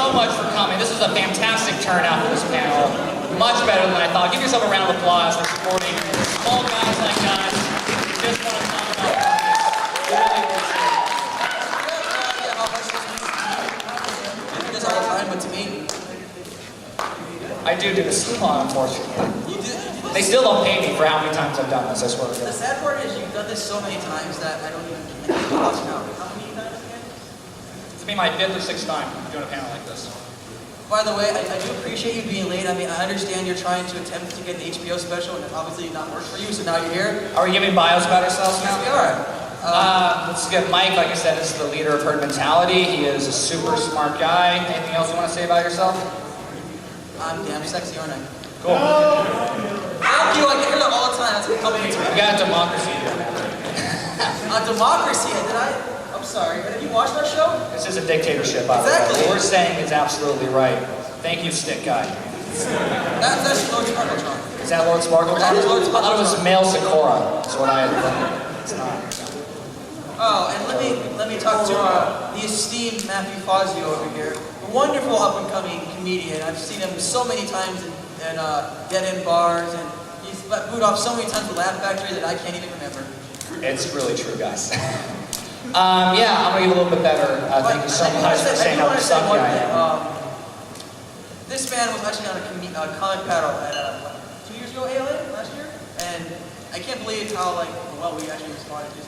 so much for coming. This is a fantastic turnout for this panel. Much better than I thought. Give yourself a round of applause for supporting small guys like us who just want to talk about ponies. Really appreciate it. You do this all the time, but to me, I do this a lot, unfortunately. you do They still don't pay me for how many times I've done this, I swear to The God. sad part is you've done this so many times that I don't even lost count. How many times again? It's been my 5th or 6th time doing a panel like this. By the way, I do appreciate you being late. I mean, I understand you're trying to attempt to get an HBO special, and it obviously did not work for you, so now you're here. Are we giving bios about ourselves Yes, now? we are. Let's get Mike. Like I said, is the leader of Herd Mentality. He is a super smart guy. Anything else you want to say about yourself? I'm damn sexy, aren't I? Cool. Thank you. I get hear that all the time. That's what coming into We it. got a democracy here, man. A democracy. Did I? I'm sorry. Have you watched our show? This is a dictatorship, by the way. Exactly. What we're saying is absolutely right. Thank you, stick guy. That's Lord Sparkletron. Is that Lord Sparkletron? That is Lord I thought it was Sparkletron. male Sakura. That's what I had thought. It's not. Oh, and let me talk to the esteemed Matthew Fazio over here. A wonderful up-and-coming comedian. I've seen him so many times in dead-end bars, and he's booed off so many times with Laugh Factory that I can't even remember. It's really true, guys. Yeah, I'm gonna get a little bit better. Thank you so much for saying how sucky I am. This man was actually on a comic panel at 2 years ago, ALA, last year, and I can't believe how well we actually responded to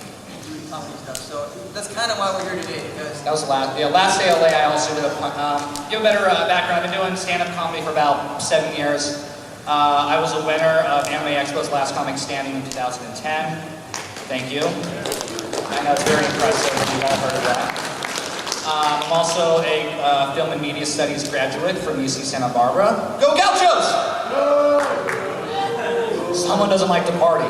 doing comedy stuff. So that's kind of why we're here today, because That was last ALA. I also did give a better background. I've been doing stand-up comedy for about 7 years. I was a winner of Anime Expo's Last Comic Standing in 2010. Thank you. I know it's very impressive. You've all heard of that. I'm also a film and media studies graduate from UC Santa Barbara. Go Gauchos! Someone doesn't like to party.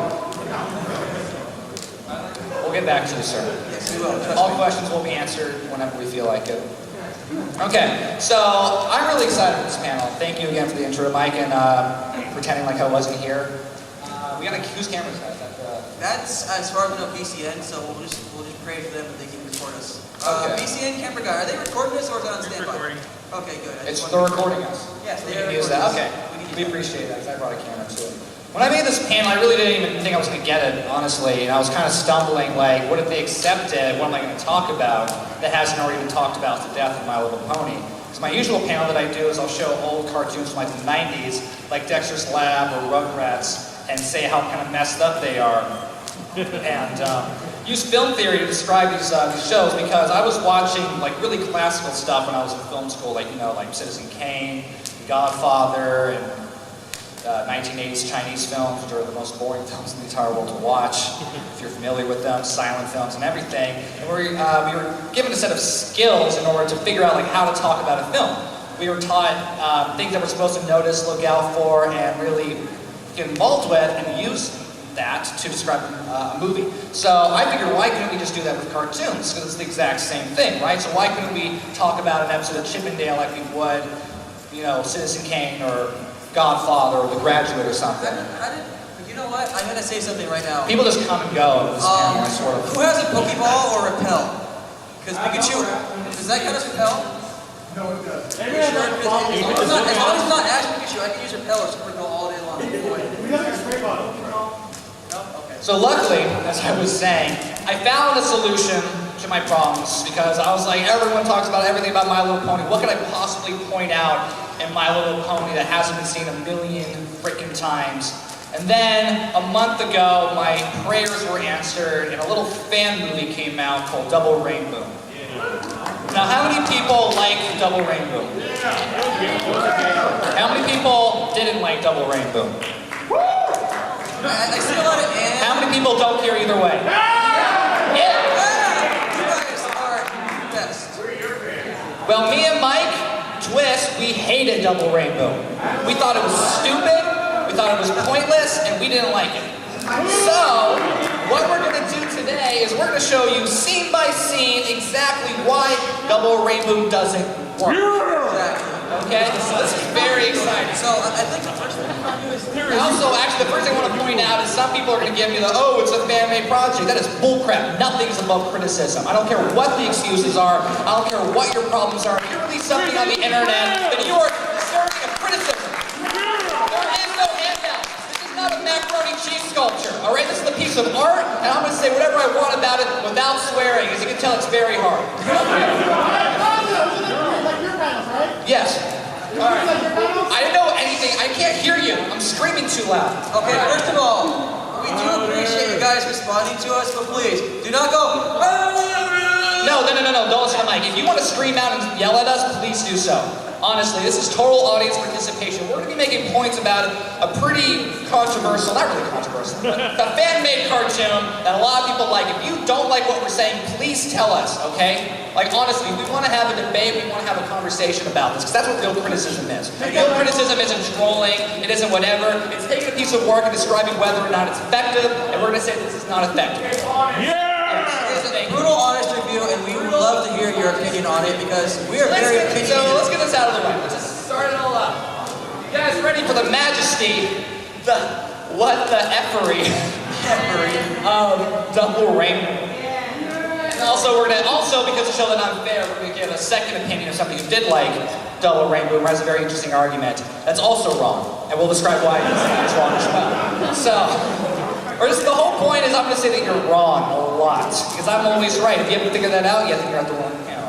We'll get back to you, sir. yes, we will. Trust All me. questions will be answered whenever we feel like it. Okay, so I'm really excited for this panel. Thank you again for the intro, Mike, and pretending like I wasn't here. We got whose camera is that? That's as far as I know BCN, so we'll just pray for them that they can record us. Okay. BCN camera guy, are they recording this or is it on standby? recording. Okay, good. I It's just they're wanted to- recording us. Yes, We they are can use recording that. us. Okay, we We can use that. appreciate that because I brought a camera too. When I made this panel, I really didn't even think I was going to get it, honestly. And I was kind of stumbling, like, what if they accept it? What am I going to talk about that hasn't already been talked about to death in My Little Pony? Because my usual panel that I do is I'll show old cartoons from like the 90s, like Dexter's Lab or Rugrats, and say how kind of messed up they are. And use film theory to describe these shows because I was watching like really classical stuff when I was in film school, like, you know, like Citizen Kane, Godfather, and 1980s Chinese films, which are the most boring films in the entire world to watch, if you're familiar with them, silent films and everything. And we were given a set of skills in order to figure out like how to talk about a film. We were taught things that we're supposed to notice, look out for, and really get involved with and use that to describe a movie. So I figured, why couldn't we just do that with cartoons? Because it's the exact same thing, right? So why couldn't we talk about an episode of Chippendale like we would, you know, Citizen Kane or Godfather or The Graduate or something? You know what? I'm gonna say something right now. People just come and go in this panel, I sort of. Who has a Pokeball or Repel? Because Pikachu, does that count as Repel? No, it does. Are you sure? Because as long as it's not Ash Pikachu, I can use Repel or Super Go all day long. We have a spray bottle. No? Okay. So luckily, as I was saying, I found a solution to my problems because I was like, everyone talks about everything about My Little Pony. What could I possibly point out in My Little Pony that hasn't been seen a million freaking times? And then a month ago, my prayers were answered and a little fan movie came out called Double Rainbow. Now, how many people like Double Rainbow? How many people didn't like Double Rainbow? I see a lot of How many people don't care either way? Yeah. You guys are the best. Well, me and Mike Twist, we hated Double Rainbow. We thought it was stupid, we thought it was pointless, and we didn't like it. So, what we're going to do today is we're going to show you scene by scene exactly why Double Rainbow doesn't work. Exactly. Okay? So this is very exciting. So I think the first thing we're gonna do is Also, actually, the first thing I want to point out is some people are going to give me the, oh, it's a fan-made project. That is bullcrap. Nothing's above criticism. I don't care what the excuses are. I don't care what your problems are. If you're really something something on the internet, then you are deserving of criticism. There is no handout. This is not a macaroni cheese sculpture, all right? This is a piece of art, and I'm going to say whatever I want about it without swearing. As you can tell, it's very hard. Yes. All right. I didn't know anything. I can't hear you. I'm screaming too loud. Okay, first of all, we do appreciate you guys responding to us, but please, do not go... No, don't listen to Mike. If you want to scream out and yell at us, please do so. Honestly, this is total audience participation. We're going to be making points about a pretty controversial, not really controversial, but a fan-made cartoon that a lot of people like. If you don't like what we're saying, please tell us, okay? Like, honestly, we want to have a debate, we want to have a conversation about this, because that's what real criticism is. Real criticism isn't trolling, it isn't whatever. It's taking a piece of work and describing whether or not it's effective, and we're going to say this is not effective. It's a brutal, honest review, and we would love to hear your opinion on it, because we are very opinionated. So let's get this out of the way. Let's just start it all up. You guys ready for the majesty, what the effery of Double Rainbow? And also, because to show that I'm fair, we're going to give a second opinion of somebody who did like Double Rainbow and has a very interesting argument that's also wrong, and we'll describe why it's wrong as well. So, the whole point is I'm going to say that you're wrong a lot, because I'm always right. If you haven't figured that out yet, then you're at the wrong panel.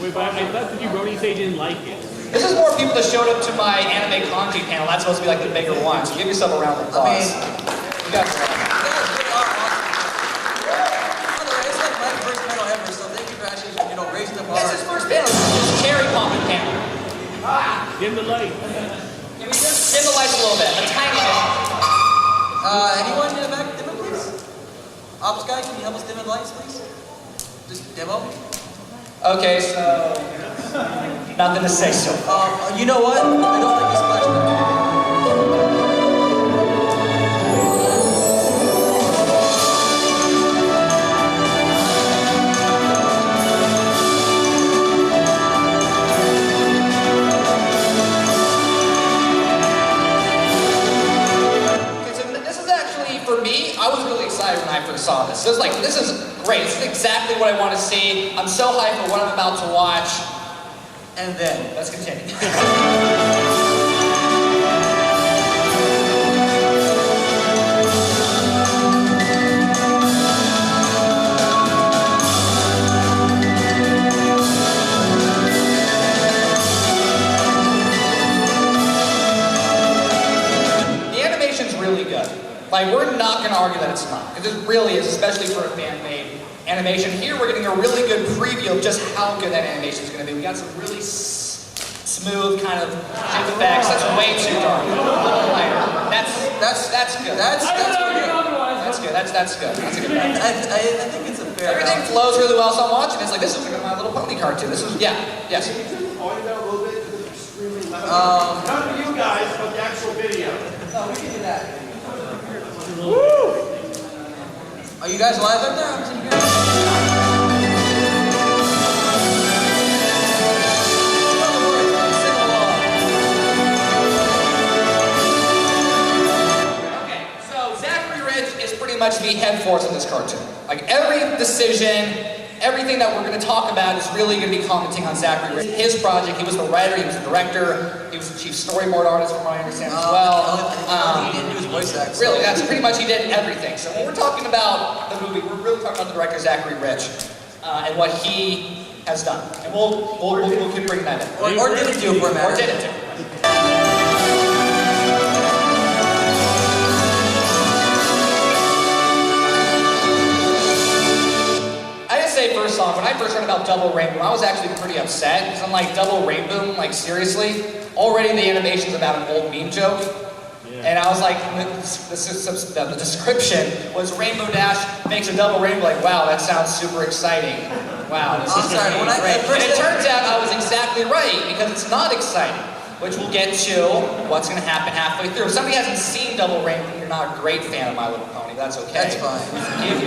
Wait, but I thought that you wrote you say you didn't like it. This is more people that showed up to my anime kanji panel. That's supposed to be like the bigger one, so give yourself a round of applause. You guys are awesome. By the way, it's like my first panel ever, so thank you for actually, raising the bar. It's his first panel. It's a cherry popping panel. Dim the light. Can we just dim the lights a little bit? A tiny bit. Anyone in the back, dim it, please? Ops guy, can you help us dim the lights, please? Just demo? Okay, so... nothing to say so far. You know what? I don't like this flashback. For me, I was really excited when I first saw this. So I was like, this is great. This is exactly what I want to see. I'm so hyped for what I'm about to watch. And then, let's continue. The animation's really good. Like, we're not going to argue that it's not. Because it really is, especially for a fan-made animation. Here, we're getting a really good preview of just how good that animation is going to be. We got some really smooth kind of jig effects. That's way too dark. A little lighter. That's good. That's good. That's good. That's good. That's a good one. I think it's a fair Everything flows really well, so I'm watching this. Like, this is like a My Little Pony cartoon. This is, yes. Audio down a little bit because it's extremely loud. Not for you guys, but the actual video. No, we can do that. Woo! Are you guys live up there? I'm sitting here. Much the head force of this cartoon. Like, every decision, everything that we're going to talk about is really going to be commenting on Zachary Rich. His project, he was the writer, he was the director, he was the chief storyboard artist from what I understand as well. He didn't do his voice act. Really, that's pretty much, he did everything. So when we're talking about the movie, we're really talking about the director Zachary Rich and what he has done. And we'll keep bringing that in. Or didn't do for a matter. Or didn't do. First off, when I first heard about Double Rainbow, I was actually pretty upset because I'm like, Double Rainbow, like seriously? Already the animation's about an old meme joke. Yeah. And I was like, the description was Rainbow Dash makes a double rainbow. Like, wow, that sounds super exciting. Wow, this is sorry, great. And it turns out I was exactly right because it's not exciting. Which we'll get to what's going to happen halfway through. If somebody hasn't seen Double Rainbow, you're not a great fan of My Little Pony. That's okay. That's fine.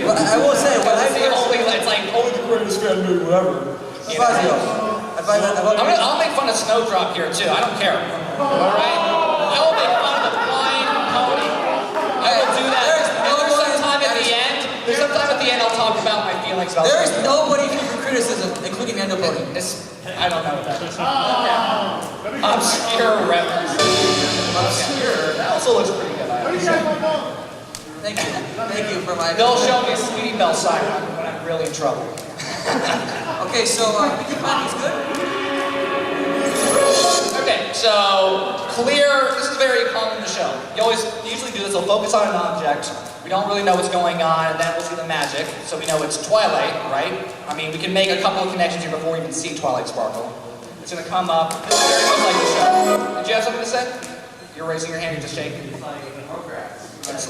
But I will say, when I first... It's like, only the greatest fan movie, whatever. Fazio, I'll make fun of Snowdrop here, too. I don't care. All right? I will make fun of the flying pony. I will do that. There's sometime at the end I'll talk about my feelings about There is nobody for criticism, including Endo Pony. I I don't know what that is. Okay. Obscure reference. Obscure. That also looks pretty good. I understand. Thank you. Thank you for my... They'll show me a Sweetie Belle sign when I'm really in trouble. Okay, so, Mickey Ponies good? Okay, so clear. This is very common in the show. You usually do this. They'll focus on an object. We don't really know what's going on, and then we'll see the magic. So we know it's Twilight, right? I mean, we can make a couple of connections here before we even see Twilight sparkle. It's gonna come up. This is very much like the show. Did you have something to say? You're raising your hand. You're just shaking.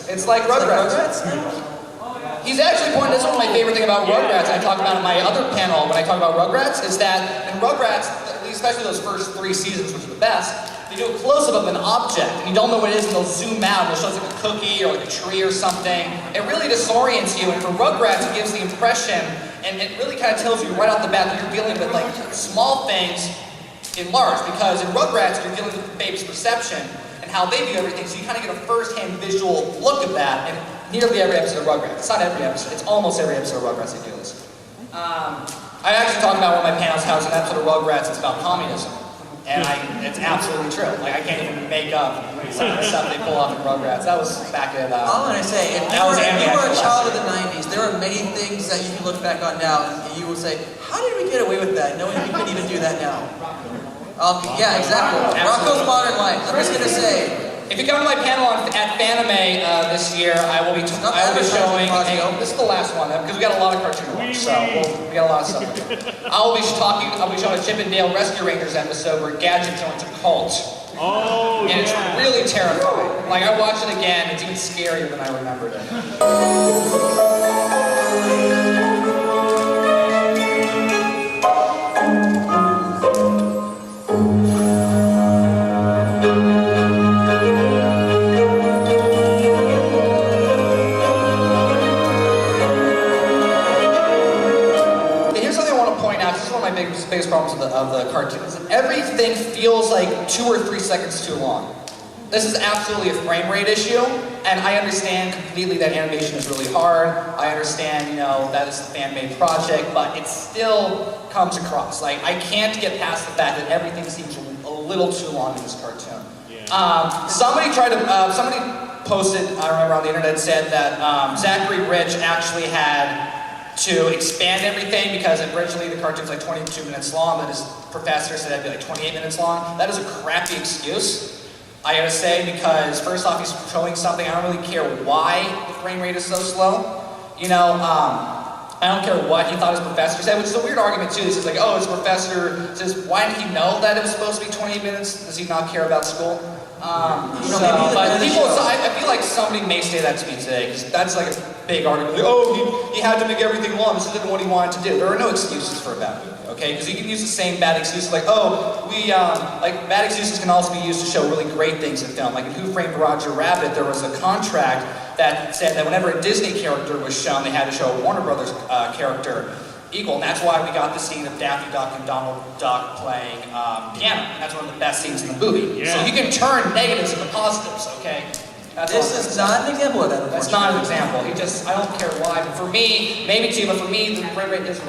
It's like Rugrats. He's actually pointing. That's one of my favorite thing about Rugrats. I talk about in my other panel when I talk about Rugrats is that in Rugrats, especially those first 3 seasons, which are the best, they do a close-up of an object, and you don't know what it is, and they'll zoom out, and it shows like a cookie or like a tree or something. It really disorients you, and for Rugrats, it gives the impression, and it really kind of tells you right off the bat that you're dealing with like small things in large, because in Rugrats, you're dealing with the baby's perception and how they view everything, so you kind of get a first-hand visual look at that in nearly every episode of Rugrats. It's not every episode, it's almost every episode of Rugrats they do this. I actually talked about one of my panels how it's an episode of Rugrats that's about communism. And it's absolutely true. Like, I can't even make up some of the stuff they pull off in Rugrats. That was back at, all I'm gonna say, if you were a child of the 90s, there are many things that you can look back on now and you will say, how did we get away with that, knowing we couldn't even do that now? Yeah, exactly. Rocco's Modern Life. I'm just gonna say, if you come to my panel at Fanime this year, I will be showing. This is the last one because we got a lot of cartoon ones, so we got a lot of stuff. I'll be showing a Chip and Dale Rescue Rangers episode where Gadget joins a cult. Oh, and it's really terrifying. Like, I watched it again, it's even scarier than I remembered it. Biggest problems of the cartoons. Everything feels like 2 or 3 seconds too long. This is absolutely a frame rate issue, and I understand completely that animation is really hard. I understand, you know, that it's a fan-made project, but it still comes across. Like, I can't get past the fact that everything seems a little too long in this cartoon. Yeah. Somebody posted, I remember on the internet, said that Zachary Rich actually had to expand everything because originally the cartoon's like 22 minutes long, but his professor said it'd be like 28 minutes long. That is a crappy excuse, I gotta say, because first off, he's showing something. I don't really care why the frame rate is so slow. You know, I don't care what he thought his professor said, which is a weird argument too. He says like, oh, his professor says, why did he know that it was supposed to be 28 minutes? Does he not care about school? But people, I feel like somebody may say that to me today, because that's like a big argument. Like, oh, he had to make everything long. This isn't what he wanted to do. There are no excuses for a bad movie, okay? Because you can use the same bad excuses, like, oh, like bad excuses can also be used to show really great things in film. Like in Who Framed Roger Rabbit, there was a contract that said that whenever a Disney character was shown, they had to show a Warner Brothers character equal, and that's why we got the scene of Daffy Duck and Donald Duck playing piano. That's one of the best scenes in the movie. Yeah. So you can turn negatives into positives, okay? This is not an example of that. That's not an example. I don't care why. But for me, maybe too, but for me, the frame rate is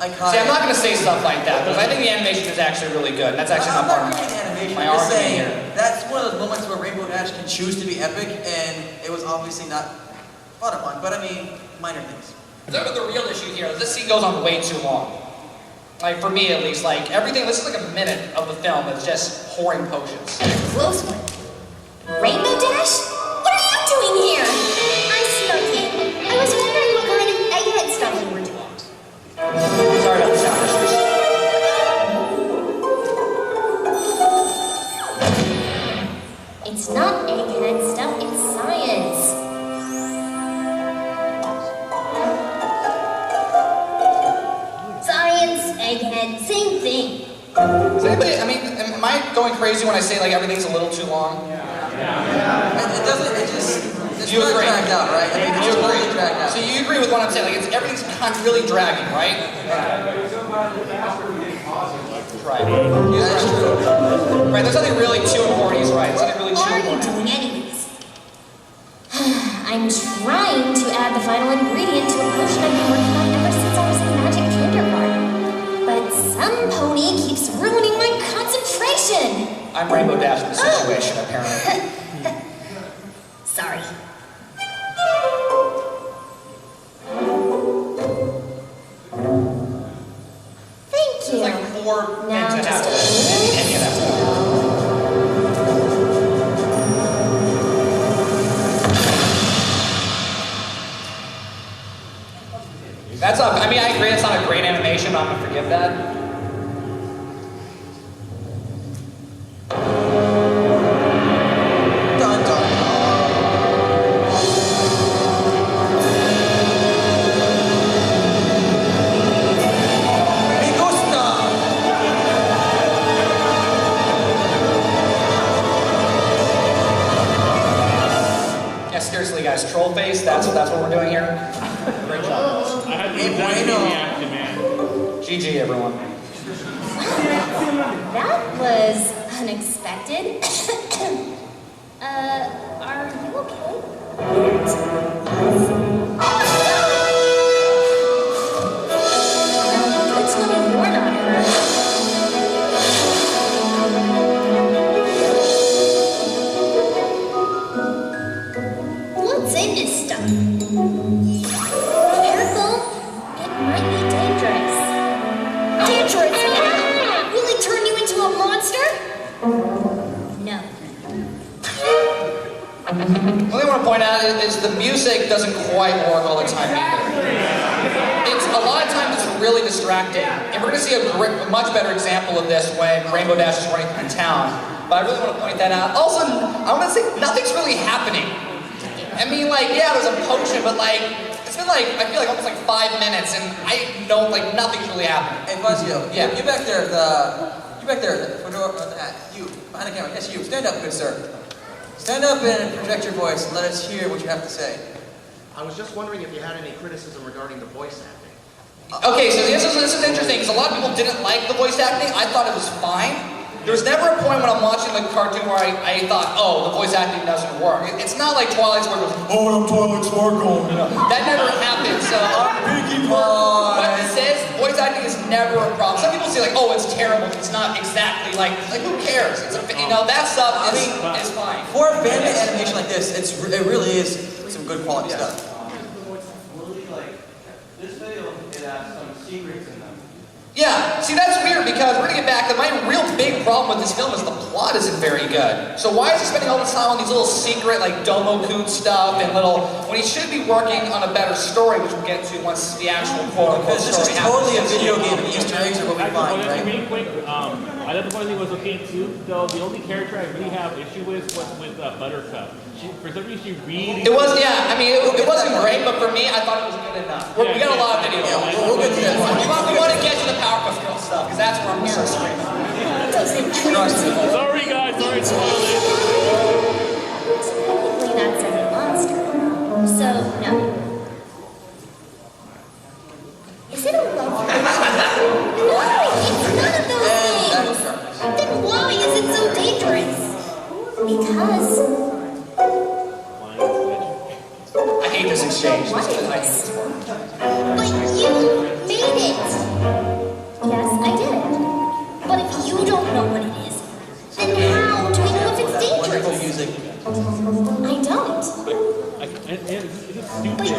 iconic. See, I'm not going to say stuff like that, because I think the animation is actually really good. And that's actually not part of my argument here. That's one of those moments where Rainbow Dash can choose to be epic, and it was obviously not fun upon, but I mean, minor things. The real issue here is this scene goes on way too long. Like, for me at least, like, everything, this is like a minute of the film that's just pouring potions. Close one. Rainbow Dash? What are you doing here? I snuck in. I was wondering what kind of egghead stuff you were doing. Sorry about the sound issues. It's not egghead stuff, it's science. Science, egghead, same thing. Does anybody, I mean, going crazy when I say like everything's a little too long? It's You not agree? dragged out, right? I mean, You it's totally agree? dragged out. So you agree with what I'm saying? Like everything's kind of really dragging, right? Right. That's true. Right. There's nothing really too important. He's right. There's nothing really What too are you important. doing anyways? I'm trying to add the final ingredient to a potion I've been working on ever since I was in magic kindergarten. But some pony keeps ruining my concentration. I'm Rainbow Dash in the situation, apparently. Sorry. Thank you. There's like 4 things Now that just happen. Any of that. That's I mean, I agree it's not a great animation, but I'm gonna forgive that. Dun, dun, dun. Me gusta. Yeah, seriously, guys, troll face. That's what we're doing here. Great job. I had the Hey, exact same bueno. reaction, man. GG, everyone. That was unexpected. Are you okay? Good to know you're not hurt. What's in this stuff? Careful, it might be dangerous. Dangerous how? Will it turn you into a monster? No. One thing I want to point out is the music doesn't quite work all the time either. It's a lot of times it's really distracting. And we're going to see a much better example of this when Rainbow Dash is running through town. But I really want to point that out. Also, I want to say nothing's really happening. I mean, like, yeah, there's a potion, but like, it's been like, I feel like almost like 5 minutes, and I know like nothing's really happening. Hey, Fazio. Yeah. You back there, the fedora on the hat. You, behind the camera. Yes, you. Stand up, good sir. Stand up and project your voice and let us hear what you have to say. I was just wondering if you had any criticism regarding the voice acting. Okay, so this is interesting, because a lot of people didn't like the voice acting. I thought it was fine. There was never a point when I'm watching the cartoon where I thought, oh, the voice acting doesn't work. It's not like Twilight's where it goes, oh, I'm Twilight Sparkle. You know, that never happened, so what this is, voice acting is never a problem. Some people say like, oh, it's terrible. It's not exactly like who cares? It's that stuff is fine. For a bandit animation like this, it really is some good quality stuff. This video, it has some secrets in them. Yeah, see that's weird because we're gonna get back to my real big problem with this film is the plot isn't very good. So why is he spending all this time on these little secret like Domo-kun stuff and when he should be working on a better story, which we'll get to once the actual quote-unquote Because this story is totally a happens. video game and Easter eggs are what we find, Actually, right? really quick, I thought the funny thing was okay too, though the only character I really have issue with was with Buttercup. For some reason, she really... It was, yeah, I mean, it wasn't great, but for me, I thought it was good enough. We got a lot of videos. Yeah, we'll get to that. We want to get to the Powerpuff Girls stuff, because that's where I'm going to start screaming. Sorry guys, sorry to spoil it. Technically, that's a monster. So, no. Is it a love potion? No, it's none of those things. Then why is it so dangerous? Because I hate this exchange. What is I hate this? this word. But you made it! Yes, I did. But if you don't know what it is, then how do we know if it's Wonderful dangerous? music. I don't. It's just But stupid. you...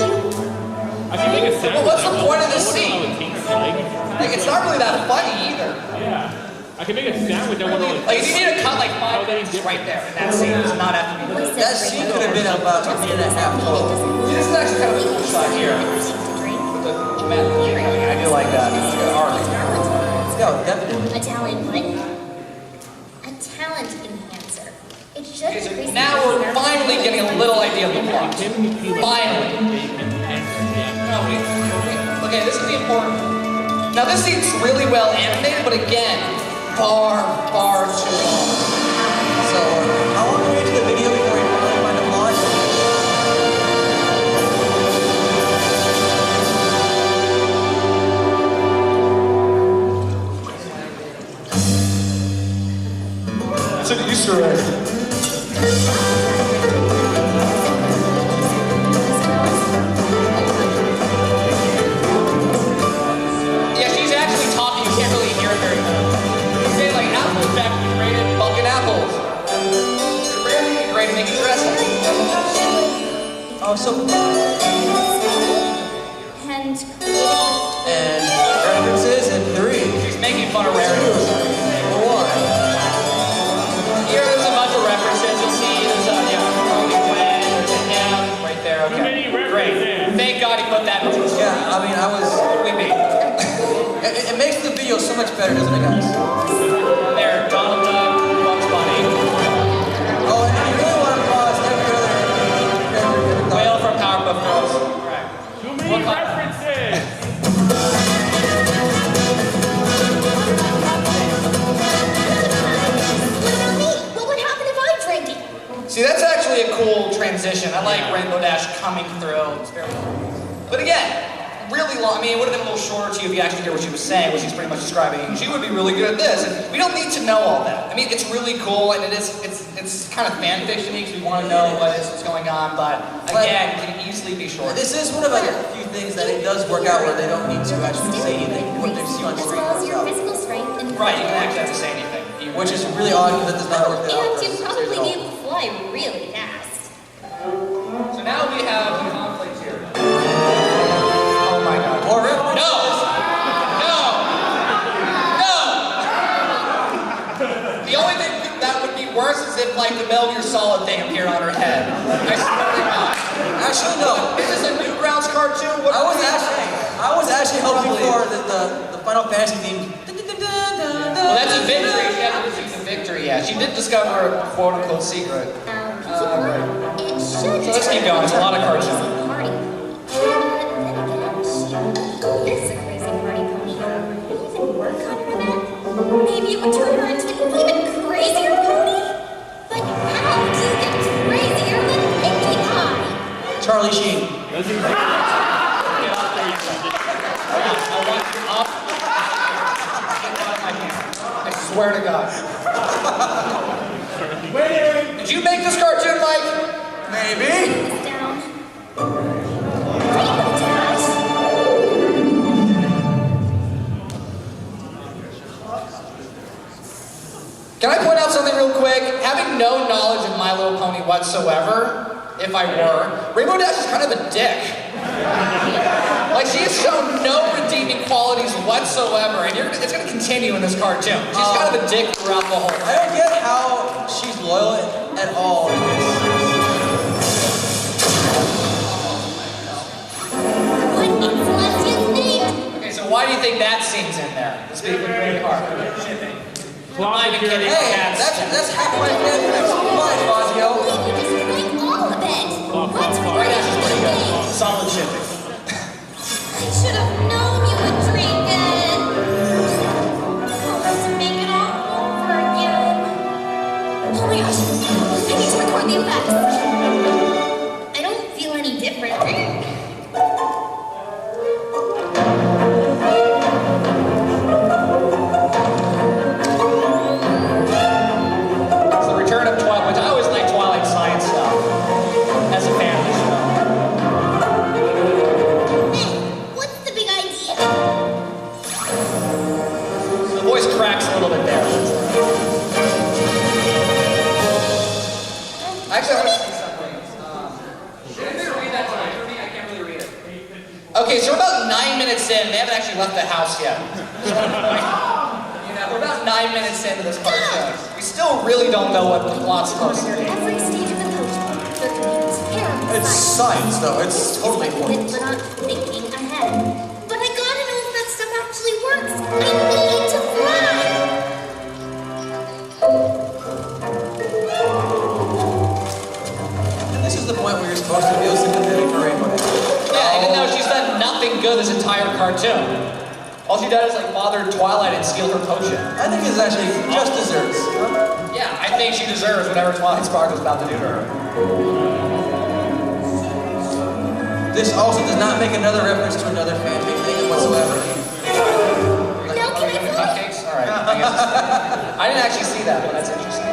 I can make a sound. Well, what's the point of this I scene? wonder how it tastes like. Like, it's not really that funny either. Yeah. I can make a sandwich. I wonder what it Like, you tastes need to cut like How 5 they minutes different. right there. And that scene does not have to be done. That scene could have been about a minute and a half total. This is actually kind of a cool shot here. With the dramatic coming. I do like that. It's a good art. Yeah, definitely. A talent what? A talent enhancer. It should Okay, so increase now we're finally getting a little idea of the plot. Finally. No, okay, this is the important. Now this scene's really well animated, but again, far too long. So, how long are we into the video before we finally find a plot? It's an Easter egg. Yeah, she's actually talking. You can't really hear it very well. She's saying like apples back to be great at bucking apples. They're rarely great at making dressing. Oh, so... And references in 3. She's making fun of rarities. 1. Here there's a bunch of references. You'll see there's a Brony Clubhouse, there's a him right there. Too many Okay, references. great. Thank God he put that in the Yeah, I mean, I was... We mean. It makes the video so much better, doesn't it, guys? There, Donald Duck, Bugs Bunny. Oh, and you really want to pause every other character. Whale from Powerpuff Girls. Right. Too many references. what would happen if I drank it? See, that's actually a cool transition. I like Rainbow Dash coming through. It's very But again, really long. I mean, it would have been a little shorter to you if you actually hear what she was saying, what she's pretty much describing. She would be really good at this. And we don't need to know all that. I mean, it's really cool, and it's kind of fan fiction-y because we want to know what's going on. But again, it can easily be short. This is one of like a few things that it does work out where they don't need to actually say anything. What they see on As screen well as works your out. physical strength and Right, you don't actually have to say anything. Which is really odd because that does not work that out. And you'd probably be able to fly really fast. So now we have the conflict here. Oh my God. More references. No! The only thing that would be worse is if like the Metal Gear Solid thing appeared on her head. I swear to God. Actually, no. Is this a Newgrounds cartoon? What I was actually hoping for the Final Fantasy theme. Well, that's a victory. She hasn't received a victory yet. She did discover a quote-unquote secret. Right. It should. So let's keep going. It's a lot of cartoons. Party. She is a crazy party pony. Would you even work on her then? Maybe it would turn her into an even crazier pony? But how do you get crazier than Pinkie Pie? Charlie Sheen. That's exactly. Get out there, you can. I want you up. I swear to God. Did you make this cartoon, Mike? Maybe. This down. Rainbow Dash. Can I point out something real quick? Having no knowledge of My Little Pony whatsoever, if I were, Rainbow Dash is kind of a dick. Like, she has shown no redeeming qualities whatsoever, and it's going to continue in this cartoon. She's kind of a dick throughout the whole I don't get how she's loyal at all in this. What in Celestia's name? Okay, so why do you think that scene's in there? Let's be very hard. I'm even kidding. Hey, that's half my fan. Come on, Fazio. You just drank all of it. What's Right now, she's pretty good. wrong? Solid shipping. I should have known you would drink it. I'll have to make it all over again. Oh my gosh, I need to record the effects. I don't feel any different. It's the return of Twilight, which I always like Twilight Science stuff as a fan of the show. Hey, what's the big idea? The voice cracks a little bit there. Actually, I want to see something. Should I read that tonight for me? I can't really read it. Okay, so we're about 9 minutes in. They haven't actually left the house yet. We're about 9 minutes into this cartoon. We still really don't know what the plot's supposed to be. Every stage of the coach, there can be terrible It's science, though. It's totally pointless. for not thinking ahead. But I gotta know if that stuff actually works. I need to fly. And this is the point where you're supposed to feel sympathetic for Rainbow Dash. Yeah, even though she's done nothing good this entire cartoon. All she does is like bother Twilight and steal her potion. I think it's actually just desserts. Yeah, I think she deserves whatever Twilight Sparkle's about to do to her. This also does not make another reference to another fanfic thing whatsoever. Now can I fly? Cupcakes? All right. I guess I didn't actually see that, but that's interesting.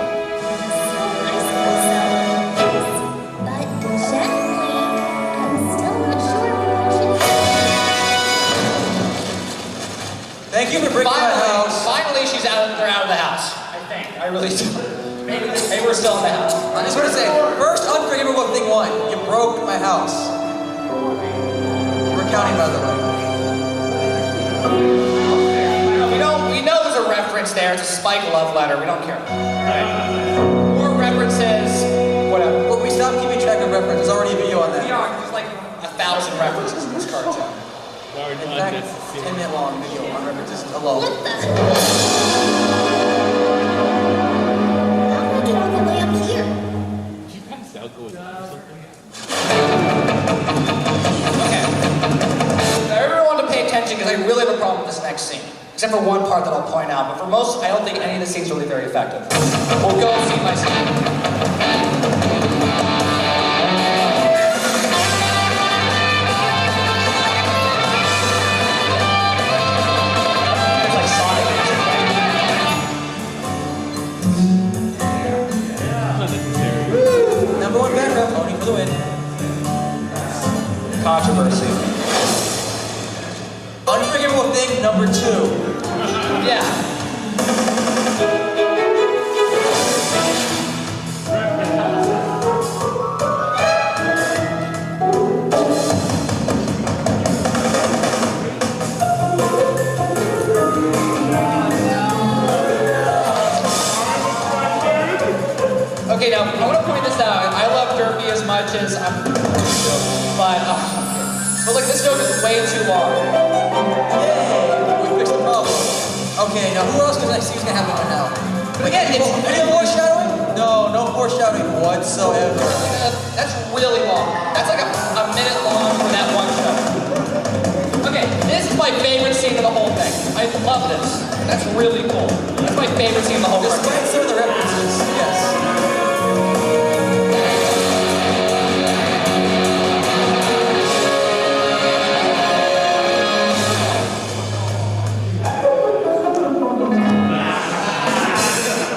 But gently, I'm still not sure what should Thank you for breaking my house. Finally, they're out of the house. I think. I really do. Maybe we're still in the house. I just want to say, first unforgivable thing one, you broke my house. We're counting, by the way. We know there's a reference there. It's a Spike love letter. We don't care. Right? More references, whatever. Well, we stopped keeping track of references. There's already a video on that. We are. There's like 1,000 references in this cartoon. Sorry, In fact, it's a 10-minute long video on references alone. What the? How do I get all the way up here? Did you pass out going or something? Okay. Now, everyone to pay attention because I really have a problem with this next scene. Except for one part that I'll point out, but for most, I don't think any of the scenes are really very effective. We'll go scene by scene. It's like Sonic music, right? Unnecessary. Number one background, Pony for the win. Controversy. Unforgivable thing number 2. Yeah. Okay, now I want to point this out. I love Derpy as much as but like this joke is way too long. Yay! We fixed the problem. Okay, now who else can I see who's gonna have one now? Again, it's Any foreshadowing? No, no foreshadowing whatsoever. That's really long. That's like a minute long for that one show. Okay, this is my favorite scene of the whole thing. I love this. That's really cool. That's my favorite scene of the whole Despite cartoon. some of the references, yes.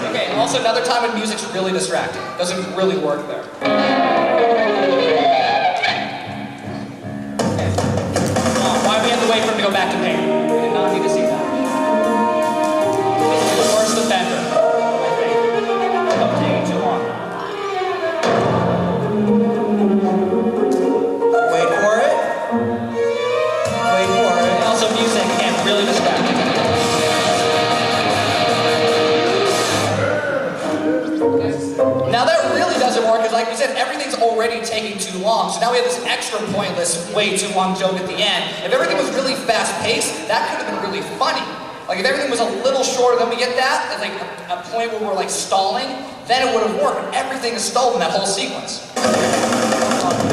Okay, also another time when music's really distracting. Doesn't really work there. Why do we have to wait for him to go back to pain? We did not need to see that. This is the worst offender, I think. Stop taking too long. Wait for it. Wait for it. And also music, again, really distracting. Now that really doesn't work because like we said, everything's already taking too long. So now we have this extra pointless, way too long joke at the end. If everything was really fast paced, that could have been really funny. Like if everything was a little shorter, then we get that, at like a point where we're like stalling, then it would have worked. But everything is stalled in that whole sequence.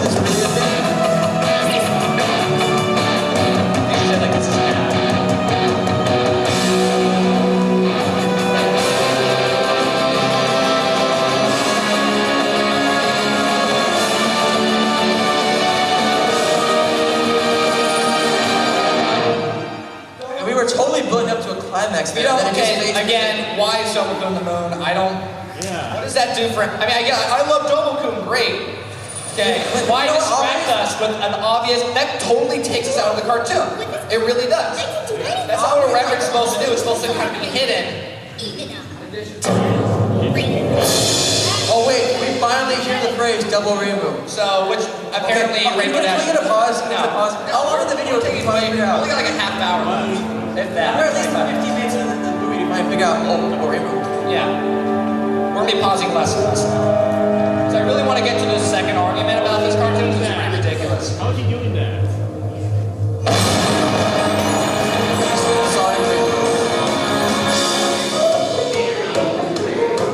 This really a thing. They said like this is bad. And we were totally building up to a climax there. You know, and then it just okay, fades again, why is Domo-kun on the moon? I don't... Yeah. What does that do for... I mean, I love Domo-kun, great. Okay, But why you know what, distract us with an obvious... That totally takes us out of the cartoon. It really does. I can do anything. That's not what a reference is supposed to do. It's supposed to kind of be hidden. Even up. Oh wait, we finally hear the phrase double rainbow. So, which apparently Okay, Rainbow can Dash... we get a pause? Can we get a No. pause? How long did the video take you to finally figure out? We only got like a half hour left. If that. We're at least 15 minutes into the movie to finally figure out, oh, double rainbow. Yeah. We're gonna be pausing less and less now. So I really want to get to the second argument about this cartoon. It's pretty ridiculous. How is he doing that?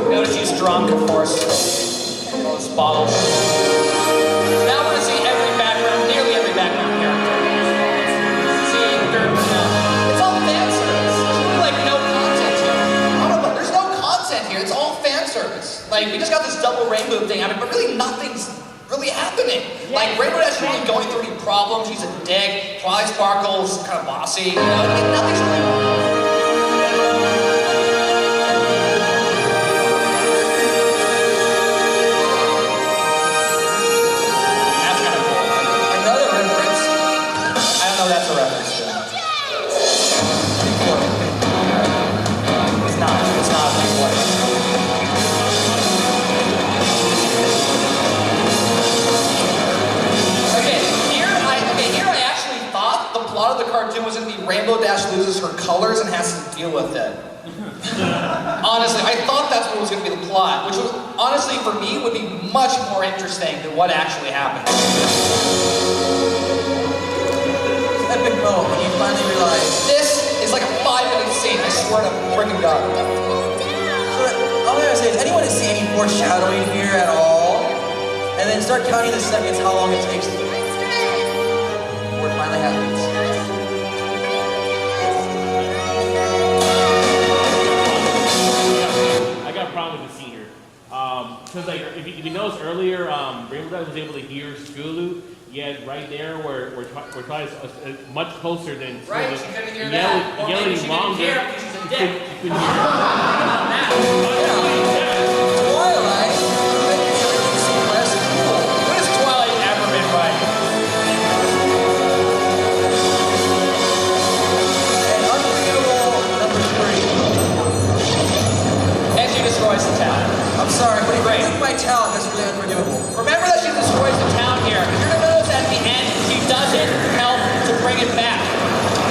Notice he's drunk, of course. All this bottle. Now we're gonna see every background, nearly every background character. See, it's all Like, we just got this double rainbow thing happening, but really nothing's really happening. Like, Rainbow Dash isn't really going through any problems. She's a dick. Twilight Sparkle's kind of bossy. You know, I mean, nothing's really... That's a reference to. It's not here I actually thought the plot of the cartoon was going to be Rainbow Dash loses her colors and has to deal with it. Honestly, I thought that's what was going to be the plot, which was, honestly, for me, would be much more interesting than what actually happened. Epic moment when you finally realize this is like a 5-minute scene, I swear to freaking God. So all I gotta say is, anyone see any foreshadowing here at all? And then start counting the seconds, how long it takes before it finally happens. I got a problem with the scene here. Because like, if you notice earlier, Rainbow Dash was able to hear Scootaloo. Yeah, right there where Twilight is much closer than Right, she couldn't hear that. Or maybe she didn't hear because she's a dick. Twilight, everything seemed less cool. When has Twilight ever been right? And unforgivable number 3. And she destroys the town. I'm sorry, but Great. if you took my talent, that's really unforgivable. Remember that she destroys the town here. You're gonna notice at the end, she doesn't help to bring it back.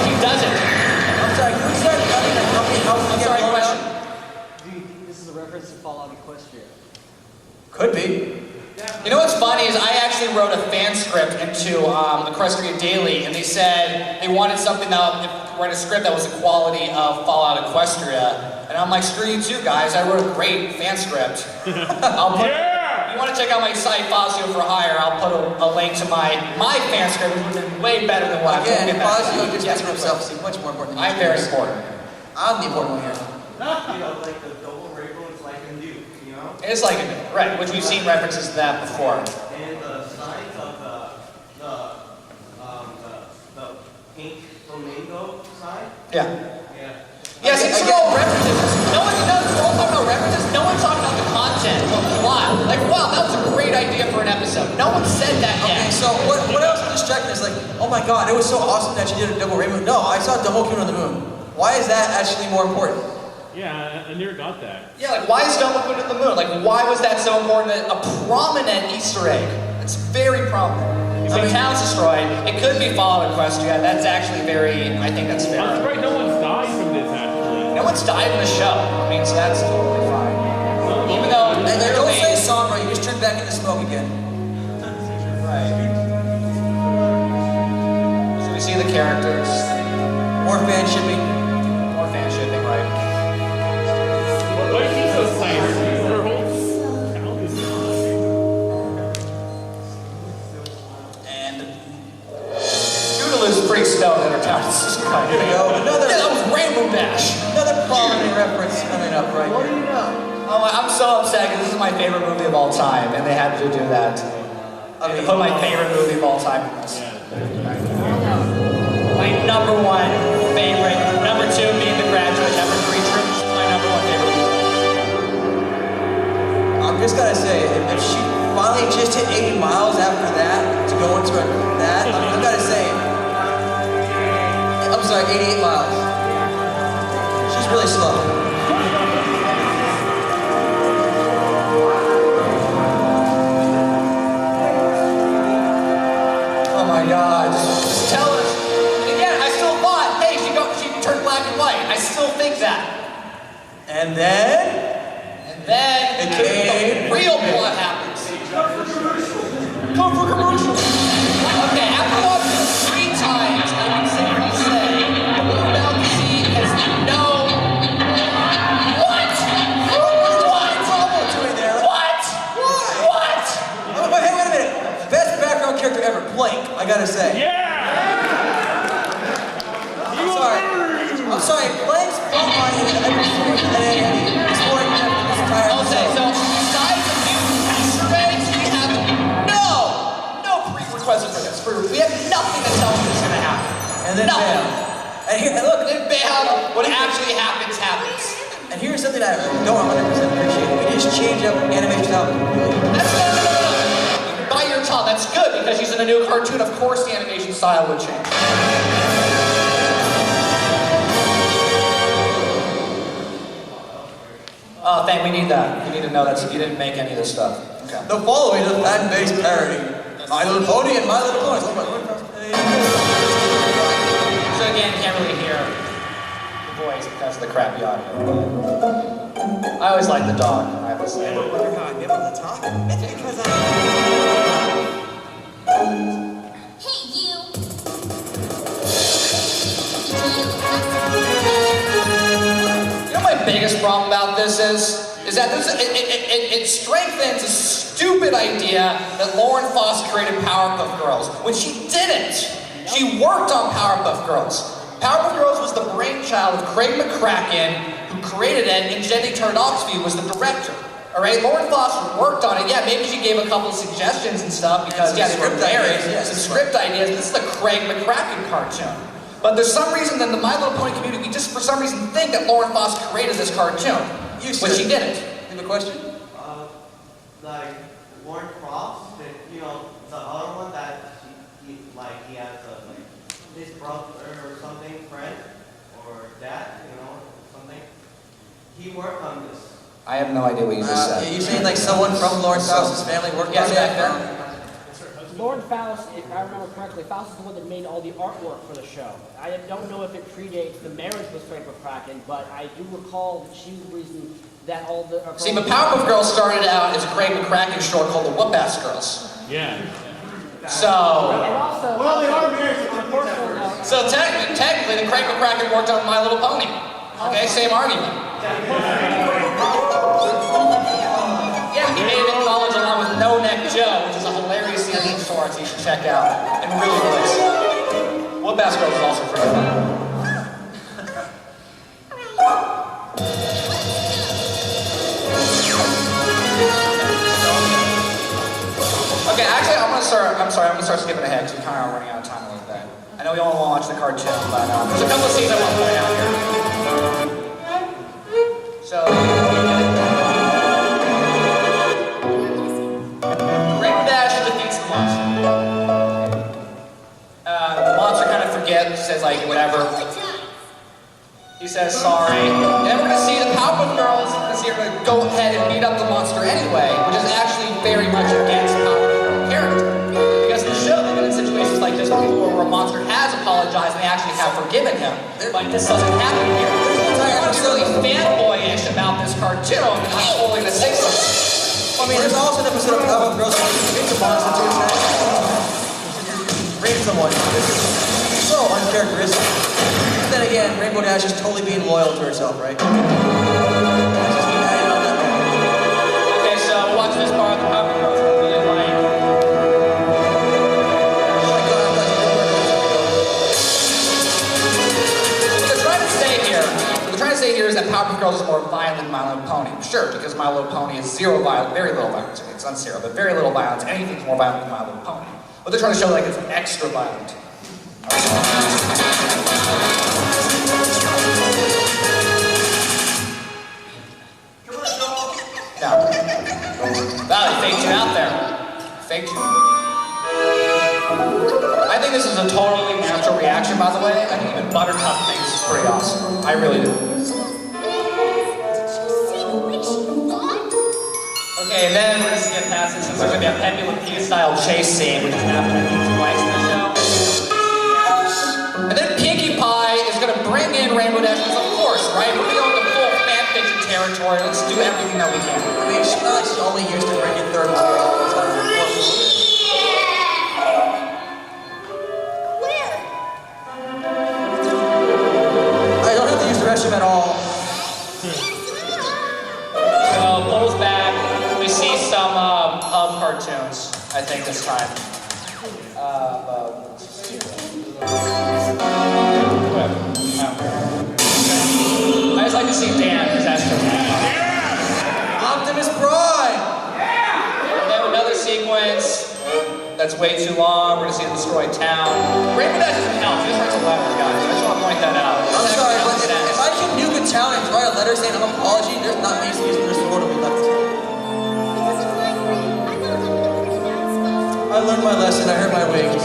She doesn't. I'm sorry, can we start cutting and help me I'm get sorry, blown question. out? Do you think this is a reference to Fallout Equestria? Could be. You know what's funny is I actually wrote a fan script into Equestria Daily, and they said they wanted something that write a script that was the quality of Fallout Equestria. And I'm like, screw you too, guys. I wrote a great fan script. I'll put, if you want to check out my site, Fazio for Hire, I'll put a link to my fan script, which would be way better than what I'm Again, doing. Fazio just makes himself seem much more important than I'm very important. I'm the important one here. You know, like the double rainbow, it's like a nuke, you know? It's like a right, which we've seen references to that before. And the signs of the pink flamingo sign. Yeah. Yeah. Yes, it's all references. No one knows. We're all talking about references. No one's talking about the content or the plot. Like, wow, that was a great idea for an episode. No one said that yet. Okay, so what else is distracting us? Like, oh my god, it was so awesome that you did a double rainbow. No, I saw double moon on the moon. Why is that actually more important? Yeah, I never got that. Yeah, like, why is Double Moon to the moon? Like, why was that so important? A prominent Easter egg. It's very prominent. So the town's destroyed. It could be Fallout Equestria. That's actually very, I think that's fair. I'm surprised no one's died from this, actually. No one's died in the show. I mean, so that's totally fine. Even though, And don't say Sombra, you just turned back into smoke again. Right. So we see the characters. More fan shipping. More fan shipping, right? Why is he so silent? Her whole town is gone. And Scootaloo's pretty stoked that her town is just kind Here we go. Yeah, that was Rainbow Dash. Another prominent reference coming up right What do here. you know? Oh, I'm so upset because this is my favorite movie of all time, and they had to do that to me. I mean, put my favorite movie of all time in this. My number one favorite, number two being The Graduate, number three Troops, my number one favorite movie. I'm just gonna say, if she finally just hit 80 miles after that to go into that, I'm gonna say, I'm sorry, 88 miles. She's really slow. Oh my God, just tell us. And again, I still thought, hey, she turned black and white. I still think that. And then, Then the real plot happens. Come for commercial. Okay, after watching this 3 times, I can safely say the Moon About the Sea has no. What? what's the problem doing there? What? What? Oh, hey, wait a minute. Best background character ever, Blank, I gotta say. Yeah! I'm sorry, Blank's plotline is every series and exploring this entire Okay, episode. so consequences for this. We have nothing to tell you is going to happen. And then nothing. bam. And here, and look, And then bam, what actually happens, happens. and here's something I don't 100% appreciate. We just change up animation out completely. That's no. Bite your tongue. That's good because she's in a new cartoon. Of course, the animation style would change. Oh, we need that. You need to know that you didn't make any of this stuff. Okay. The following is a fan-based parody. My Little Pony and My Little Ponies. Oh my Lord. So again, can't really hear the voice because of the crappy audio. I always like the dog. I have to say. I wonder how I'm able to talk. It's because I... Hey, you. You know what my biggest problem about this is that it strengthens a stupid idea that Lauren Foss created Powerpuff Girls when she didn't. She worked on Powerpuff Girls. Powerpuff Girls was the brainchild of Craig McCracken, who created it, and Jenny Tartakovsky was the director. All right, Lauren Foss worked on it. Yeah, maybe she gave a couple of suggestions and stuff because they were married. Some script ideas. This is the Craig McCracken cartoon. But there's some reason in the My Little Pony community, we just for some reason think that Lauren Foss created this cartoon, when she didn't. You have a question? Like Warren Cross, the other one that he has his brother or something, friend or dad, something. He worked on this. I have no idea what you just said. Are you saying like someone from Lauren Foss's family worked on it? Lauren Faust, if I remember correctly, Faust is the one that made all the artwork for the show. I don't know if it predates the marriage with Frank McCracken, but I do recall that she was the reason that all the... See, but Powerpuff Girls started out as a Craig McCracken short called the Whoop-Ass Girls. Yeah. So... And also... Well, they are married. So technically, the Craig McCracken worked on My Little Pony. Okay, same argument. Yeah, he made it in college along with No Neck Joe, which is a hilarious scene in shorts you should check out. And really nice. Whoop-Ass Girls is also pretty fun. Okay, actually, I'm gonna start skipping ahead because we kind of are running out of time a little bit. I know we all want to watch the cartoon, but there's a couple of scenes I want to point out here. So, Rainbow Dash defeats the monster. The monster kind of forgets, says like whatever. He says sorry, and then we're gonna see the Powerpuff Girls. We're gonna see her go ahead and beat up the monster anyway, which is actually very much against Powerpuff Girl character. Because in the show, they've been in situations like this before where a monster has apologized and they actually have forgiven him. But this doesn't happen here. Everyone's really fanboyish about this cartoon and he's holding the six of them. I mean, there's also an episode of Powerpuff Girls where you beat the monster to attack. Rape someone. This is so uncharacteristic. Then again, Rainbow Dash is totally being loyal to herself, right? Okay, so watch this part of the Powerpuff Girls really like. What they're trying to say here is that Powerpuff Girls is more violent than My Little Pony. Sure, because My Little Pony is zero violence, very little violence. It's not zero, but very little violence. Anything's more violent than My Little Pony. But they're trying to show like it's extra violent. No. Wow, they faked you out there. Faked you. I think this is a totally natural reaction, by the way. I think even Buttercup thinks this is pretty awesome. I really do. Okay, and then we're just gonna get past this since there's gonna be a Pepe Le Pew style chase scene, which is happening twice in the show. And then Pinkie Pie is gonna bring in Rainbow Dash, because of course, right? We're going to full fanfiction territory. Let's do everything that we can. I mean, she's only used to bringing third material all the time. Where? I don't have to use the restroom at all. So, pulls back. We see some Hub cartoons, I think, this time. I just like to see Dan, because that's just Optimus Prime! And then another sequence. that's way too long. We're gonna see a destroyed town. Rainbow Dash doesn't help. He just writes a letter, guys. I just want to point that out. I'm sorry, but if I can nuke a town and write a letter saying I'm an apology, there's not many excuse for this world to be left. Because of my brain, I thought I would have been that I learned my lesson, I hurt my wings.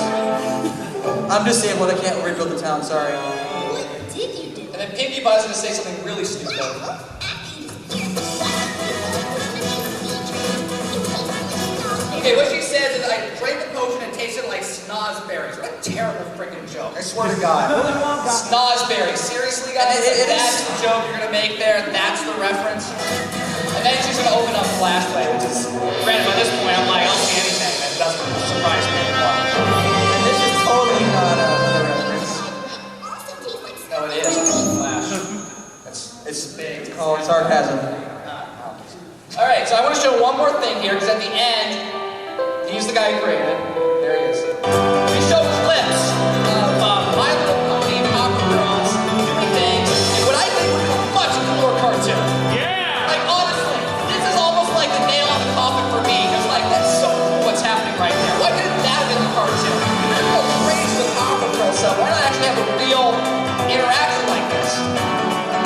I'm disabled, I can't rebuild the town, sorry. What did you do? And then Pinkie Pie's gonna say something really stupid. Okay, what she says is I drank the potion and tasted like snozberries. What a terrible freaking joke. I swear to God. Snozberries. Seriously, guys? That's the joke you're gonna make there? That's the reference? And then she's gonna open up Flashlight, which is, granted, by this point, I'm like, I'll see anything. That doesn't surprise me anymore. And this is totally not a reference. No, it is. It's Flash. It's big. It's called sarcasm. Alright, so I want to show one more thing here, because at the end, he's the guy who created it. There he is. We show clips of My Little Pony Papa Girls doing things in what I think would be a much cooler cartoon. Yeah! Like, honestly, this is almost like the nail on the coffin for me, because, like, that's so cool what's happening right there. Why couldn't that have been the cartoon? We're going crazy with Papa Girls, so why not actually have a real interaction like this?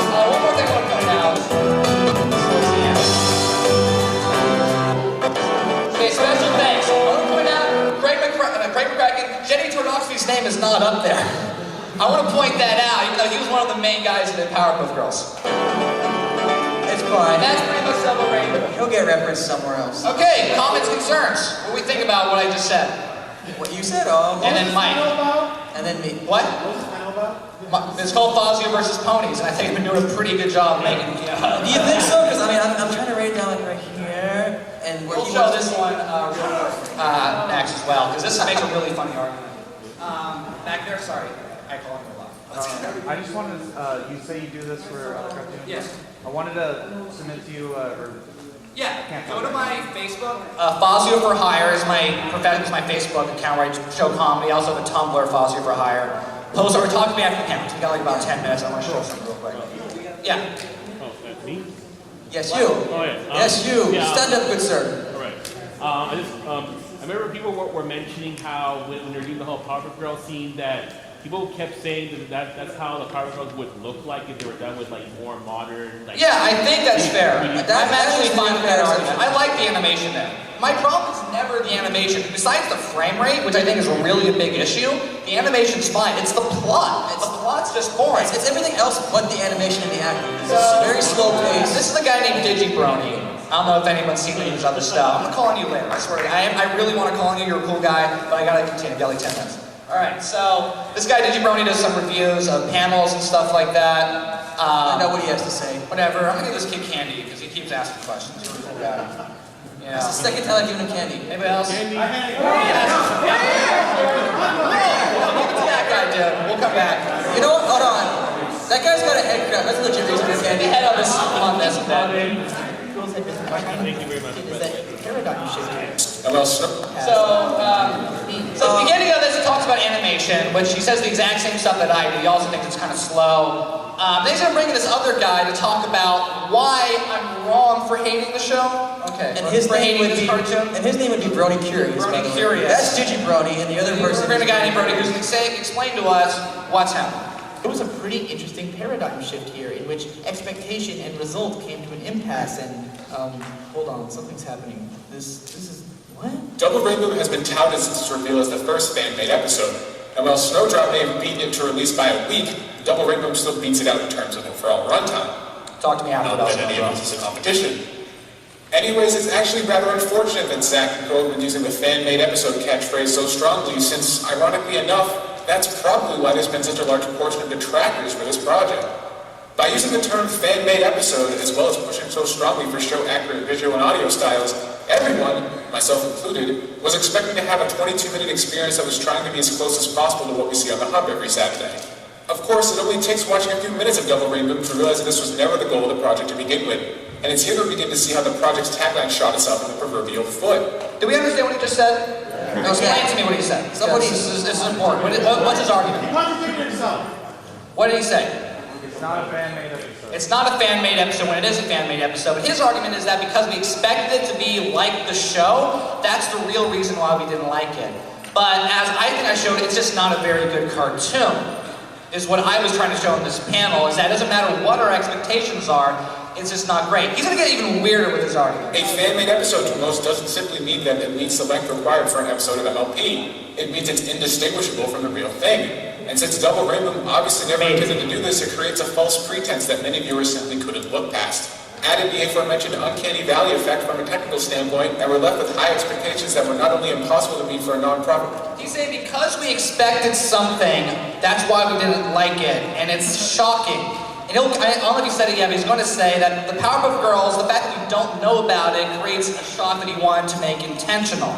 One more thing I want to point out. Towards the end. Okay, special thanks. I want to point out, Craig McCracken, Jenny Tornoxby's name is not up there. I want to point that out, even though he was one of the main guys in the Powerpuff Girls. It's fine. And that's pretty much Double Rainbow. He'll get referenced somewhere else. Okay, comments, concerns. What do we think about what I just said? What you said, oh. And then Mike. And then me. What? It's called Fazio versus Ponies, and I think I've been doing a pretty good job making it. Do you think so? Because I mean, I'm trying to write it down like right here, and where We'll he show wants this to- one next as well, because this makes a really funny argument. Back there, sorry, I call him a lot. I just wanted to, you say you do this for cartoons? Yes. I wanted to submit to you, or Yeah, go to my Facebook. Fazio for Hire is my Facebook account where I show comedy. I also have a Tumblr, Fazio for Hire. Post or talk to me after the camera. We got like about 10 minutes. I want to show something real quick. Yeah. Oh, that's me? Yes, you. Oh, yeah. Yes, you. Yeah, Stand up, good sir. All right. I remember people were mentioning how when they're doing the whole Powerpuff Girls scene that people kept saying that's how the Powerpuff Girls would look like if they were done with like more modern. Like, Yeah, I think that's fair. I'm actually fine with that argument. argument. I like the animation there. My problem is never the animation. Besides the frame rate, which I think is really a big issue, the animation's fine. It's the plot. The plot's just boring. It's everything else but the animation and the acting. It's So- very slow paced. This is a guy named Brony. I don't know if anyone's seen any of his other stuff. I'm gonna call on you later. I swear. I really want to call on you. You're a cool guy, but I gotta continue. I got like 10 minutes. All right. So this guy Brony does some reviews of panels and stuff like that. Find out what he has to say. Whatever. I'm gonna give this kid candy because he keeps asking questions. He's a cool guy. You know. It's the second time I've given him candy. Anybody else? Candy. Yes. Give it to that guy, dude. We'll come back. You know what? Hold on. That guy's got a head crab. That's a legit reason for The candy. head of this on this and that. Thank you very much. So the beginning of this, it talks about animation, which he says the exact same stuff that I do. He also thinks it's kind of slow. Then he's going to bring in this other guy to talk about why I'm wrong for hating the show. Okay. And his for name hating would this be cartoon. and his name would be Brony Curious. Brony by the way. Curious. That's Gigi Brony, and the other person. We're going to a guy named Brody who's going to explain to us what's happening. It was a pretty interesting paradigm shift here in which expectation and result came to an impasse and, hold on, something's happening. This is, what? Double Rainbow has been touted since its reveal as the first fan-made episode, and while Snowdrop may have beaten it to release by a week, Double Rainbow still beats it out in terms of overall runtime. Talk to me after Not that any of this is a competition. Anyways, it's actually rather unfortunate that Zach and Cole have been using the fan-made episode catchphrase so strongly, since, ironically enough, that's probably why there's been such a large portion of detractors for this project. By using the term fan-made episode, as well as pushing so strongly for show-accurate visual and audio styles, everyone, myself included, was expecting to have a 22-minute experience that was trying to be as close as possible to what we see on the Hub every Saturday. Of course, it only takes watching a few minutes of Double Rainbow to realize that this was never the goal of the project to begin with, and it's here that we begin to see how the project's tagline shot itself in the proverbial foot. Do we understand what he just said? Explain to me what he said. This is important. What's his argument? He contradicted himself. What did he say? It's not a fan-made episode. It's not a fan-made episode when it is a fan-made episode. But his argument is that because we expected it to be like the show, that's the real reason why we didn't like it. But as I think I showed, it's just not a very good cartoon, is what I was trying to show in this panel, is that it doesn't matter what our expectations are, it's just not great. He's going to get even weirder with his argument. A fan-made episode to most doesn't simply mean that it meets the length required for an episode of MLP. It means it's indistinguishable from the real thing. And since Double Rainbow obviously never intended to do this, it creates a false pretense that many viewers simply couldn't look past. Added the aforementioned uncanny valley effect from a technical standpoint, and we're left with high expectations that were not only impossible to meet for a non-profit. He's saying because we expected something, that's why we didn't like it, and it's shocking. And I don't know if he said it yet, but he's going to say that the Powerpuff Girls, the fact that we don't know about it, creates a shock that he wanted to make intentional.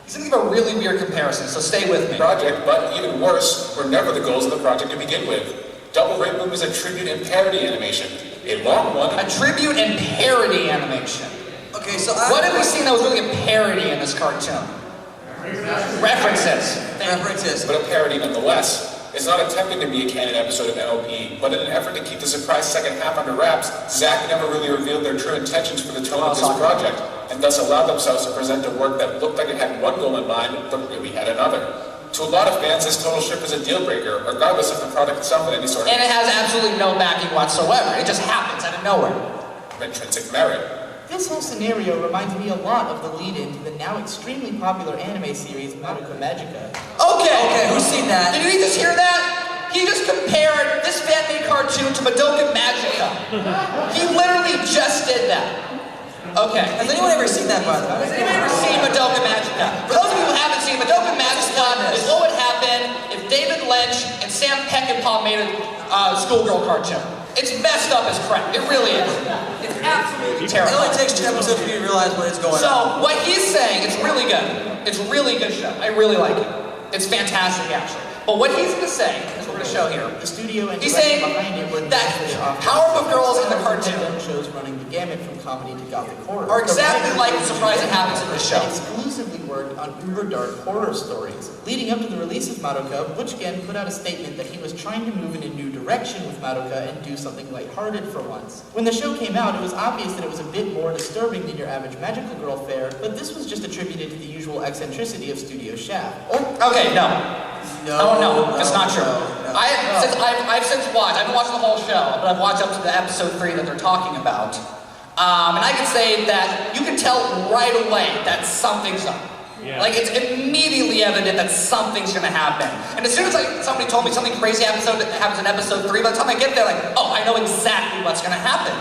He's going to give a really weird comparison, so stay with me. Project, but even worse, were never the goals of the project to begin with. Double Rainbow is a tribute and parody animation. A long one. A tribute and parody animation. Okay, so what have we seen that was really a parody in this cartoon? References. References. But a parody nonetheless. It's not attempting to be a canon episode of MLP, but in an effort to keep the surprise second half under wraps, Zack never really revealed their true intentions for the tone of this project, and thus allowed themselves to present a work that looked like it had one goal in mind, but really had another. To a lot of fans, this total shift is a deal breaker, regardless of the product itself in any sort of... And it has absolutely no backing whatsoever. It just happens out of nowhere. Intrinsic merit. This whole scenario reminds me a lot of the lead-in to the now extremely popular anime series Madoka Magica. Okay, who's seen that? Did you just hear that? He just compared this fan-made cartoon to Madoka Magica. He literally just did that. Okay. Has anyone ever seen that, by the way? Has anyone ever seen Madoka Magica? For those of you who haven't seen Madoka Magica, is what would happen if David Lynch and Sam Peckinpah made a schoolgirl cartoon. It's messed up as crap. It really is. It's absolutely It terrible. only takes 2 episodes for you to realize what is going on. So, what he's saying, it's really good. It's a really good show. I really like it. It's fantastic, actually. But what he's going to say, is we're going to show here, The studio and he's direction saying behind it were that Powerpuff Girls in the cartoon shows running the gamut from comedy to gothic horror. are exactly like the surprise that happens in this show. And exclusively worked on uber dark horror stories. Leading up to the release of Madoka, Butch again put out a statement that he was trying to move in a new direction with Madoka and do something lighthearted for once. When the show came out, it was obvious that it was a bit more disturbing than your average magical girl fare, but this was just attributed to the usual eccentricity of Studio Shaft. Okay, no, it's not true. I've since watched, I haven't watched the whole show, but I've watched up to the episode 3 that they're talking about. And I can say that you can tell right away that something's up. Yeah. Like, it's immediately evident that something's gonna happen. And as soon as somebody told me something crazy happens in episode 3, by the time I get there, oh, I know exactly what's gonna happen.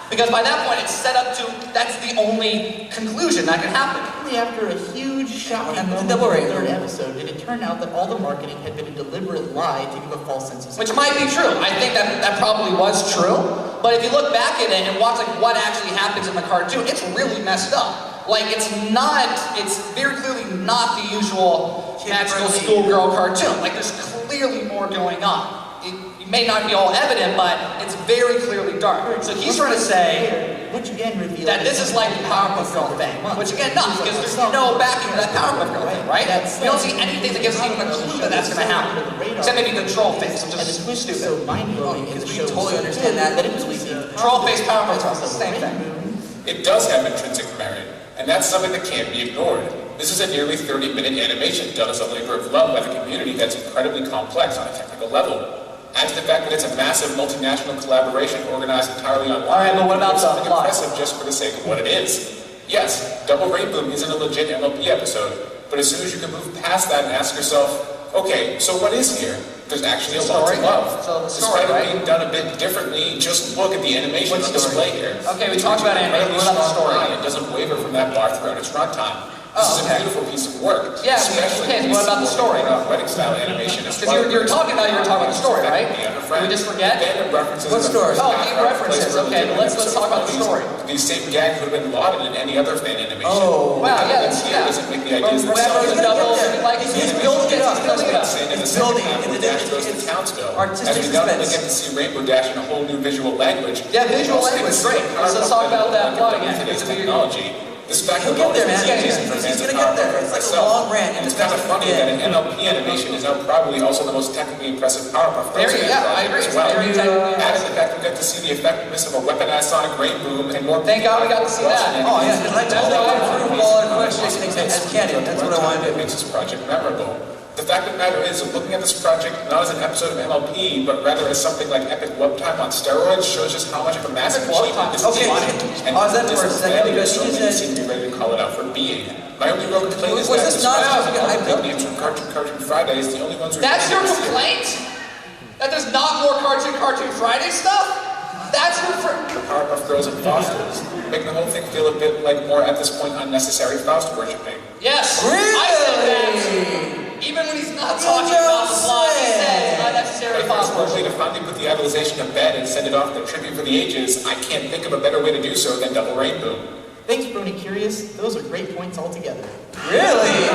Because by that point, it's set up to, that's the only conclusion that can happen. Only after a huge shocking moment in the third episode did it turn out that all the marketing had been a deliberate lie to give a false sense of security. Which might be true. I think that probably was true. But if you look back at it and watch what actually happens in the cartoon, it's really messed up. It's very clearly not the usual magical schoolgirl cartoon. There's clearly more going on. It may not be all evident, but it's very clearly dark. So he's trying to say which again reveals that this is like the Powerpuff Girl thing. Which again, not, because there's no backing to that Powerpuff Girl thing, right? We don't see anything that gives us even a clue that that's going to happen. Except maybe the troll face, which is stupid. So mind-blowing in the show. Totally understand that it was received. Troll face Powerpuff Girl, it's the same thing. It does have intrinsic merit, and that's something that can't be ignored. This is a nearly 30-minute animation done as a labor of love by the community that's incredibly complex on a technical level. Add to the fact that it's a massive multinational collaboration organized entirely online. All right, but what about the something plot? impressive just for the sake of what it is. Yes, Double Rainbow isn't a legit MLP episode, but as soon as you can move past that and ask yourself, okay, so what is here? There's actually a lot to love. So the story, Despite right? it being done a bit differently, just look at the animation on display here. Okay, we talked about animation. What about the story? It doesn't waver from that bar throughout its runtime. This is a beautiful piece of work. Yeah, especially what about the story? Wedding style animation. Because you were talking about the story, right? Did we just forget? What story? Oh, game references. Okay, but let's talk about the story. These same gags would have been lauded in any other fan animation. Oh, wow, yeah, doesn't make the ideas Whatever the double, he's building it up. It's building. It's Townsville. Artistic as we not only suspense. get to see Rainbow Dash in a whole new visual language. Yeah, visual language, great. Let's talk about that plot again. Today's technology. This fact He'll alone get there, is man. the reason for He's fans gonna of get there. Powerpuff It's like a myself. long rant, and It's it's kind of gonna funny that an MLP animation is now probably also the most technically impressive Powerpuff Girls Very, fan yeah, I project agree. as well. Very technically Adding the fact we get to see the effectiveness of a weaponized sonic rain boom and more. Thank God we got to see that. Oh yeah, I'd like to prove all our questions as canon. That's what I want to That do. makes this project memorable. The fact of the matter is, looking at this project not as an episode of MLP, but rather as something like Epic Web Time on steroids, shows just how much of a massive achievement this Okay, is. And pause that for a second, because so he many just seem to be ready to call it out for being. My only real complaint is Was that this not supposed to get hyped up? names from Cartoon Friday is the only ones. That's your complaint? That there's not more Cartoon Friday stuff? That's your The Powerpuff Girls and Fosters, making the whole thing feel a bit like more at this point unnecessary Faust worshipping. Yes. Really? I said that. Even when he's not talking about the plot, he says unnecessary But phosphorus. to finally put the idolization to bed and send it off to tribute for the ages, I can't think of a better way to do so than Double Rainbow. Thanks, Brony Curious. Those are great points altogether. Really?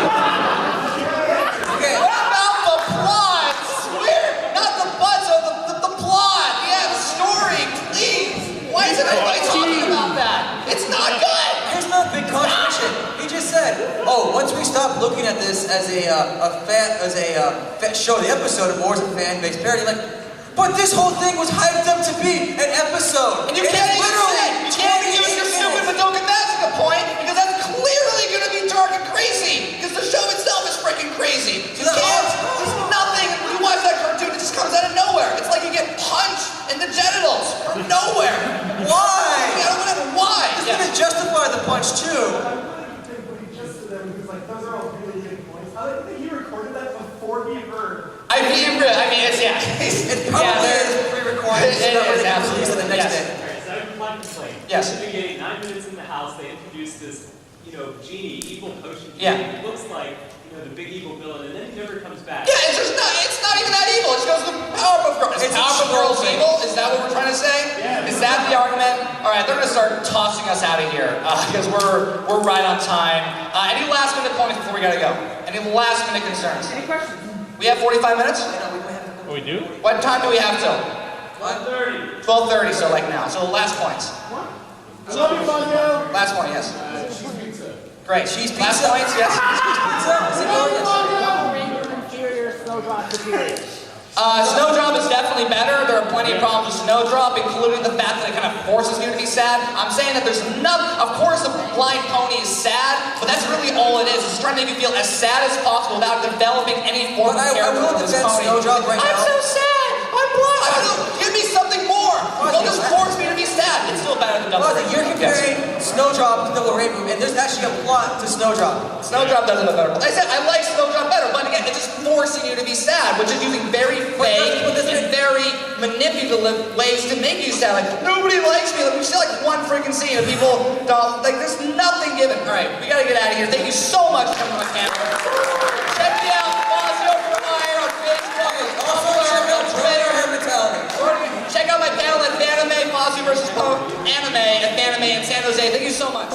Okay. What about the plot? Swear, not the butts of the plot. Yeah, the story, please. Why isn't anybody talking about that? It's not good. Here's my big contradiction. He just said, "Oh, once we stop looking at this as a show, the episode more as a fan-based parody, like, but this whole thing was hyped up to be an episode, And you can't even say, you can't even use your stupid but don't get that's the point, because that's clearly going to be dark and crazy, because the show itself is freaking crazy. You can't, there's nothing, when you watch that cartoon, it just comes out of nowhere. It's like you get punched in the genitals from nowhere. Why? Yeah, whatever, why? It's gonna justify the punch too." I mean, it's, yeah. It's probably pre-recorded. It is, absolutely. The next Yes. day. Alright, so I have one complaint. Yes. In the beginning, 9 minutes in the house, they introduced this, genie, evil potion genie. Yeah. It looks like, the big evil villain, and then he never comes back. Yeah, it's not even that evil. It goes to Powerpuff Girls. Is It's a Powerpuff troll Girls thing. evil? Is that what we're trying to say? Yeah. Is that the argument? All right, they're going to start tossing us out of here because we're right on time. Any last minute points before we got to go? Any last minute concerns? Any questions? We have 45 minutes? Oh, we do? What time do we have till? 1:30. 12:30, so like now. So last points. I love you, Fazio. Last point, yes. Cheese pizza. Great. Cheese Last pizza? points, yes. Ranger inferior, Snowdrop superior. Snowdrop is definitely better. There are plenty of problems with Snowdrop, including the fact that it kind of forces you to be sad. I'm saying that there's enough. Of course, the blind pony is sad, but that's really all it is. It's trying to make you feel as sad as possible without developing any form But of I character will for this defend pony. Snowdrop right I'm now. so sad. I'm blind. I don't know. Give me something more. Don't just force me to be sad. It's still better than Double Well, Rainbow. you're Yes. comparing Snowdrop to Double Rainbow, and there's actually a plot to Snowdrop. Snowdrop does have a better. I said I like Snowdrop better, but again, it's just forcing you to be sad, which is using very fake and very manipulative ways to make you sad. Like nobody likes me. Like we see like one freaking scene of people don't like. There's nothing given. All right, we gotta get out of here. Thank you so much for coming on camera. Check me out, Fazio for Fire on Facebook. Also, check out Twitter and Mentality. Check out my panel at Fanime, Fazio versus Anime at Fanime in San Jose. Thank you so much.